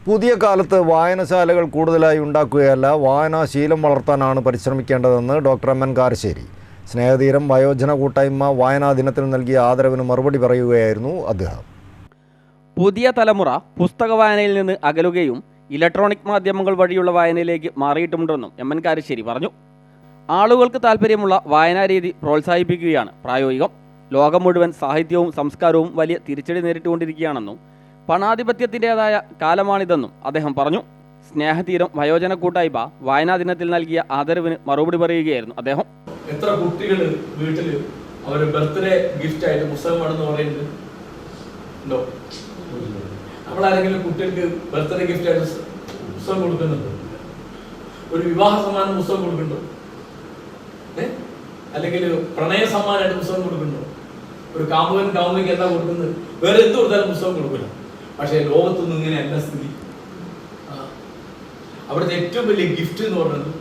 പുതിയ കാലത്ത് വായനശാലകൾ കൂടുതലായി ഉണ്ടാക്കുകയല്ല, വായനാശീലം വളർത്താനാണ് പരിശ്രമിക്കേണ്ടതെന്ന് ഡോക്ടർ എം എൻ കാരശ്ശേരി. സ്നേഹതീരം വയോജന കൂട്ടായ്മ വായനാ ദിനത്തിൽ നൽകിയ ആദരവിന് മറുപടി പറയുകയായിരുന്നു അദ്ദേഹം. പുതിയ തലമുറ പുസ്തക വായനയിൽ നിന്ന് അകലുകയും ഇലക്ട്രോണിക് മാധ്യമങ്ങൾ വഴിയുള്ള വായനയിലേക്ക് മാറിയിട്ടുണ്ടെന്നും എം എൻ കാരശ്ശേരി പറഞ്ഞു. ആളുകൾക്ക് താല്പര്യമുള്ള വായനാരീതി പ്രോത്സാഹിപ്പിക്കുകയാണ് പ്രായോഗികം. ലോകം മുഴുവൻ സാഹിത്യവും സംസ്കാരവും വലിയ തിരിച്ചടി നേരിട്ടുകൊണ്ടിരിക്കുകയാണെന്നും പണാധിപത്യത്തിൻ്റെതായ കാലമാണിതെന്നും അദ്ദേഹം പറഞ്ഞു. സ്നേഹതീരം വയോജന കൂട്ടായ്മ വായനാ ദിനത്തിൽ നൽകിയ ആദരവിന് മറുപടി പറയുകയായിരുന്നു അദ്ദേഹം. എത്ര കുട്ടികൾ വീട്ടിൽ അവർ ബർത്ത്ഡേ ഗിഫ്റ്റ് ആയിട്ട് പുസ്തകമാണെന്ന് പറയുന്നത് ഉണ്ടോ? നമ്മളാരെങ്കിലും കുട്ടികൾക്ക് ബർത്ത്ഡേ ഗിഫ്റ്റ് ആയിട്ട് പുസ്തകം കൊടുക്കുന്നുണ്ടോ? ഒരു വിവാഹ സമ്മാനം പുസ്തകം കൊടുക്കുന്നുണ്ടോ? അല്ലെങ്കിൽ പ്രണയ സമ്മാനമായിട്ട് പുസ്തകം കൊടുക്കുന്നുണ്ടോ? ഒരു കാമുകൻ കാമുകയ്ക്ക് എന്താ കൊടുക്കുന്നത്? വേറെ എന്ത് കൊടുത്താലും പുസ്തകം കൊടുക്കില്ല. പക്ഷേ ലോകത്തൊന്നും ഇങ്ങനെയല്ല സ്ഥിതി. അവിടുത്തെ ഏറ്റവും വലിയ ഗിഫ്റ്റ് എന്ന് പറയുന്നത്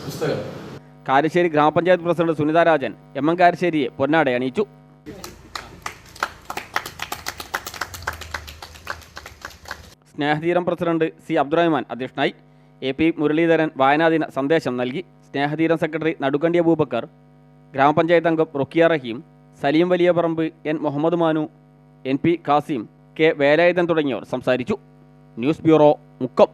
പുസ്തകം. കാരശ്ശേരി ഗ്രാമപഞ്ചായത്ത് president Sunitha Rajan M N കാരശ്ശേരിയെ പൊന്നാട അണിയിച്ചു. സ്നേഹതീരം പ്രസിഡന്റ് സി അബ്ദുറഹ്മാൻ അധ്യക്ഷനായി. എ പി മുരളീധരൻ വായനാദിന സന്ദേശം നൽകി. സ്നേഹതീരം സെക്രട്ടറി നടുക്കണ്ടി അബൂബക്കർ, ഗ്രാമപഞ്ചായത്ത് അംഗം Rukkiya Rahim, Salim Valiyaparamba, N Muhammad Manu, N P Kasim, K Velayudhan തുടങ്ങിയവർ സംസാരിച്ചു. News bureau, Mukkam.